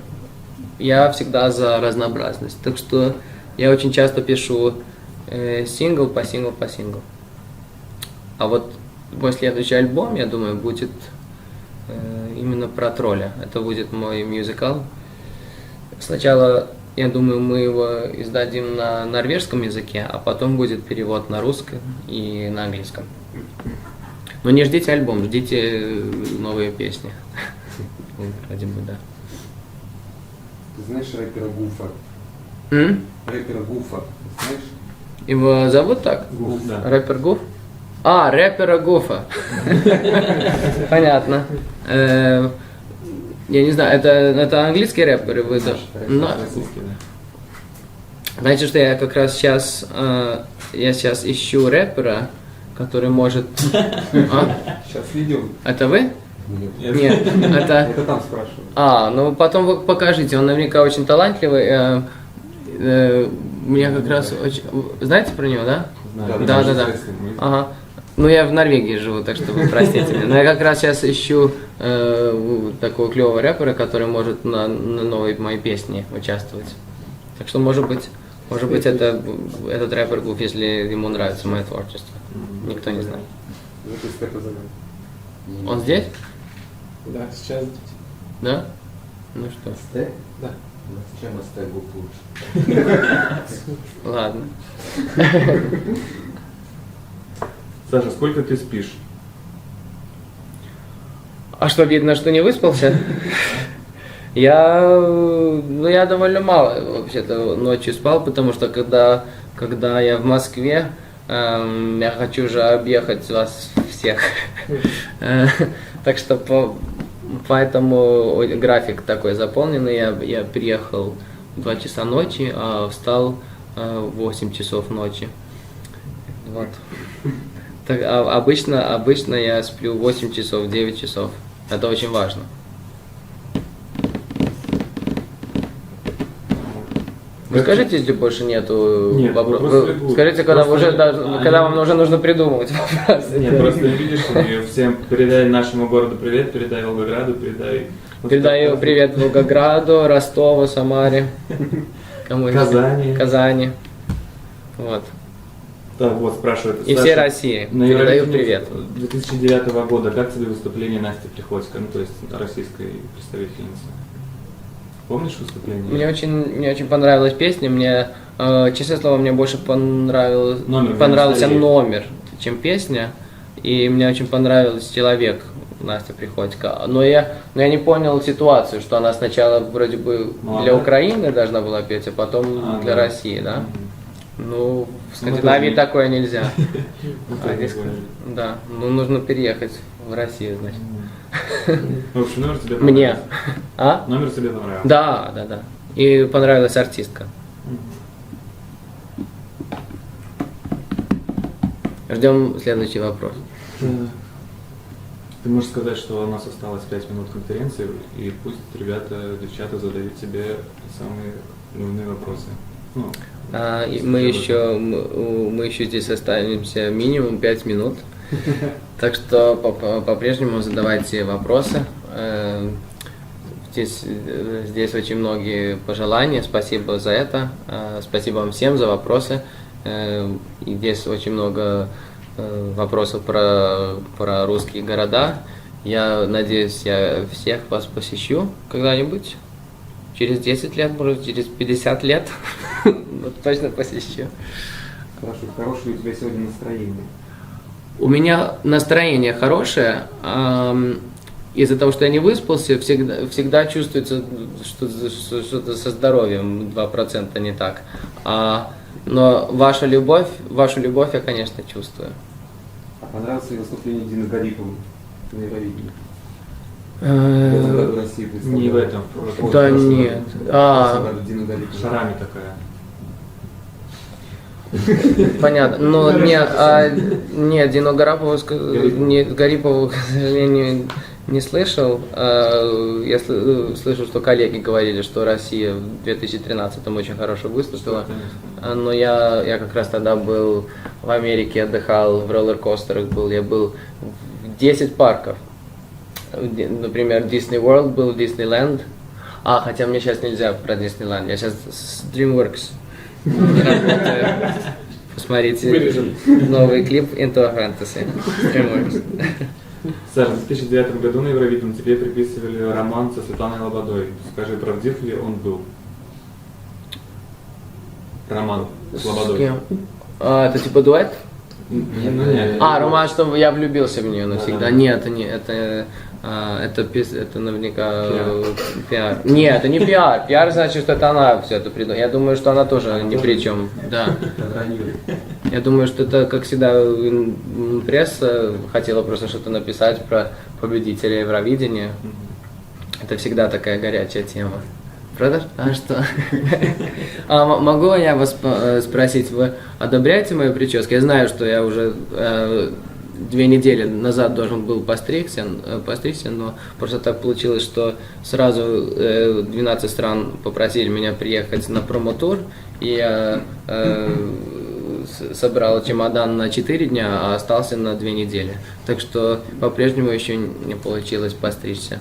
Я всегда за разнообразность. Так что я очень часто пишу сингл по сингл по сингл. А вот мой следующий альбом, я думаю, будет именно про тролля. Это будет мой мюзикл. Сначала, я думаю, мы его издадим на норвежском языке, а потом будет перевод на русском и на английском. Но не ждите альбом, ждите новые песни. Ради бы, да. Ты знаешь рэпера Гуфа? Рэпера Гуфа, ты знаешь? Его зовут так? Гуф, да. Рэпер Гуф? А, рэпера Гуфа. Понятно. Я не знаю, это английский рэпер? Российский, да. Знаете, что я как раз сейчас ищу рэпера, который может... Сейчас ведем. Это вы? Нет. Нет, это... Это там спрашивают. Ну потом вы покажите, он наверняка очень талантливый. Мне как раз очень... Знаете про него, да? Знаю. Да. Ага. Ну я в Норвегии живу, так что вы простите меня. Но я как раз сейчас ищу такого клевого рэпера, который может на новой моей песне участвовать. Так что может быть этот рэпер Гуф, если ему нравится мое творчество. Никто не знает. Это Степа зовут. Он здесь? Да, сейчас. Да? Ну что, Сте? Да. Чем Стегу лучше? ладно. Саша, сколько ты спишь? А что, видно, что не выспался? Я довольно мало вообще-то ночью спал, потому что когда я в Москве, я хочу же объехать вас всех. Так что поэтому график такой заполненный. Я приехал в 2 часа ночи, а встал в 8 часов ночи. Вот. Так, обычно я сплю 8 часов, 9 часов. Это очень важно. Вы скажите, если больше нету Нет, вопросов. вопросы будут. Скажите, когда Просто вам уже нужно придумывать вопросы. Нет, просто видишь, и всем передай нашему городу привет, передай Волгограду, передай... Передаю привет Волгограду, Ростову, Самаре. Кому Казани. Вот. Так, вот, спрашивают. И Саша, всей России. на Передаю Евровидении привет. 2009 года, как тебе выступление Насти Приходько, ну то есть российской представительницы? Помнишь выступление? Мне очень понравилась песня. Мне, честное слово, мне больше понравился номер, чем песня. И мне очень понравился человек Настя Приходько. Но я не понял ситуацию, что она сначала вроде бы для Украины должна была петь, а потом для России, да? Ну, в Скандинавии такое нельзя. Да, ну нужно переехать в Россию, значит. В общем, номер тебе Мне. понравился. А? Номер тебе понравился. Да, да, да. И понравилась артистка. Ждем следующий вопрос. Ты можешь сказать, что у нас осталось 5 минут конференции, и пусть ребята, девчата задают тебе самые нужные вопросы. Ну, И мы еще здесь останемся минимум 5 минут. Так что по-прежнему задавайте вопросы. Здесь очень многие пожелания. Спасибо за это. Спасибо вам всем за вопросы. И здесь очень много вопросов про русские города. Я надеюсь, я всех вас посещу когда-нибудь. Через 10 лет, может, через 50 лет. Точно посещу. Хорошо, хорошее у тебя сегодня настроение. У меня настроение хорошее. Из-за того, что я не выспался, всегда чувствуется, что что-то со здоровьем 2% не так. Но вашу любовь я, конечно, чувствую. А понравилось ли выступление Дины Гариповой на Евровидении? В этом году Россию представляла. не в этом. Вот, Да в прошлом нет. году. В прошлом году Дина Гарипова. Шарами такая. Понятно. Но нет, Дину Гарипову, к сожалению, не слышал. Я слышал, что коллеги говорили, что Россия в 2013-м очень хорошо выступила. Но я как раз тогда был в Америке, отдыхал, в роллер-костерах был. Я был в 10 парков. Например, Disney World был, Disneyland. Хотя мне сейчас нельзя про Disneyland. Я сейчас с DreamWorks работаю. Посмотрите новый клип Into a Fantasy. DreamWorks. Саш, в 2009 году на Евровидении тебе приписывали роман со Светланой Лободой. Скажи, правдив ли он был? Роман с Лободой. кем? Это типа дуэт? Нет. Роман, что я влюбился в нее навсегда. Да. Нет, это наверняка пиар. Нет, это не пиар. Пиар значит, что это она все это придумала. Я думаю, что она тоже ни при чем. Да. Я думаю, что это, как всегда, пресса хотела просто что-то написать про победителя Евровидения. Это всегда такая горячая тема. Правда? А что? Могу я вас спросить, вы одобряете мою прическу? Я знаю, что я уже 2 недели назад должен был постричься, но просто так получилось, что сразу 12 стран попросили меня приехать на промо-тур, и я собрал чемодан на 4 дня, а остался на 2 недели. Так что по-прежнему еще не получилось постричься.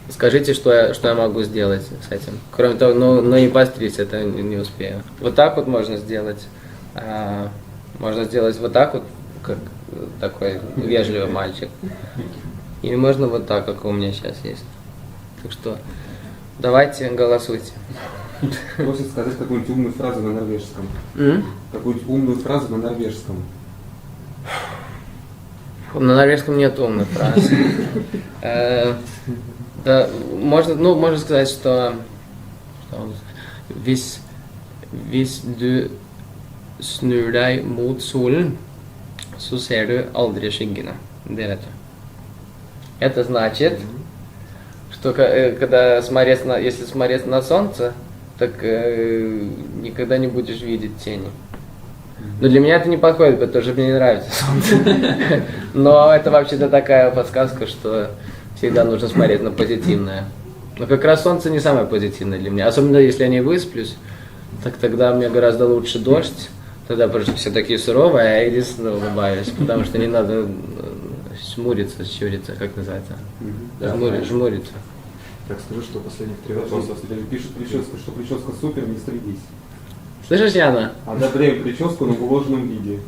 Скажите, что я могу сделать с этим? Кроме того, но не постричься, это не успею. Вот так вот можно сделать. Можно сделать вот так вот, как такой вежливый мальчик. Или можно вот так, как у меня сейчас есть. Так что давайте голосуйте. Просит сказать какую-нибудь умную фразу на норвежском. Какую-нибудь умную фразу на норвежском. На норвежском нет умных фраз. Да, можно сказать, что hvis du snur deg mot solen, så ser du aldri skyggene. Det vet du. Это значит, что если смотреть на солнце, так никогда не будешь видеть тени. Но для меня это не подходит, потому что мне не нравится солнце. Но это вообще-то такая подсказка, что всегда нужно смотреть на позитивное. Но как раз солнце не самое позитивное для меня. Особенно если я не высплюсь, так тогда мне гораздо лучше дождь. Тогда просто все такие суровые, а я единственно улыбаюсь. Потому что не надо щуриться, как называется? Жмуриться. Так, скажу, что последних 3 вопроса. Пишут прическа, что прическа супер, не стригись. Слышишь, Яна? Одобряем прическу, но в уложенном виде.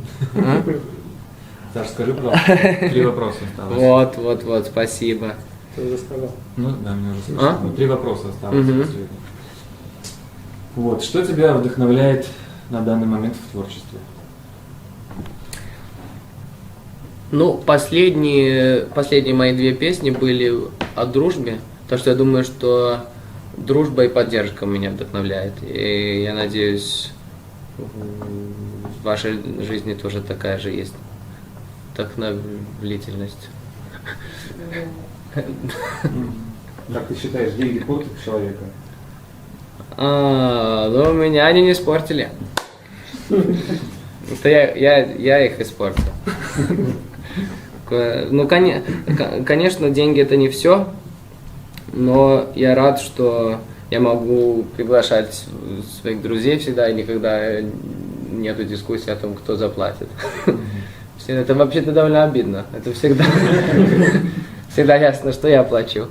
Саш, скажи, пожалуйста, 3 вопроса осталось. Вот, спасибо. Ты уже сказал. Ну, да, мне уже слышно. 3 вопроса осталось. Мгм. Вот, что тебя вдохновляет на данный момент в творчестве? Последние мои 2 песни были о дружбе, так что я думаю, что дружба и поддержка меня вдохновляет. И я надеюсь, в вашей жизни тоже такая же есть вдохновительность. Как ты считаешь, деньги портят человека? Ну, меня они не испортили. Это я их испортил. Ну, конечно, деньги это не все, но я рад, что я могу приглашать своих друзей всегда, и никогда нету дискуссии о том, кто заплатит. Это вообще-то довольно обидно. Это всегда ясно, что я плачу.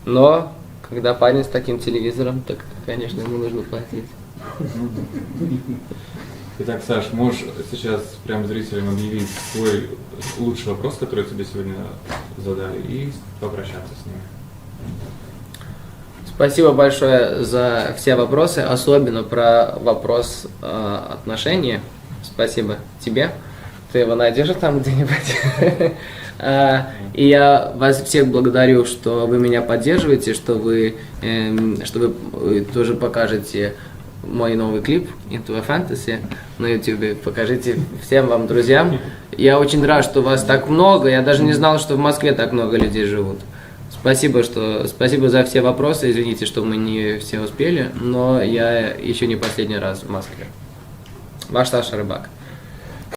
Но когда парень с таким телевизором, так, конечно, ему нужно платить. Итак, Саш, можешь сейчас прям зрителям объявить свой лучший вопрос, который тебе сегодня задали, и попрощаться с ними. Спасибо большое за все вопросы, особенно про вопрос отношений. Спасибо тебе. Ты его найдешь там где-нибудь. И я вас всех благодарю, что вы меня поддерживаете, что вы тоже покажете мой новый клип Into a Fantasy на YouTube. Покажите всем вам друзьям. Я очень рад, что вас так много. Я даже не знал, что в Москве так много людей живут. Спасибо за все вопросы. Извините, что мы не все успели, но я еще не последний раз в Москве. Ваш Саша Рыбак.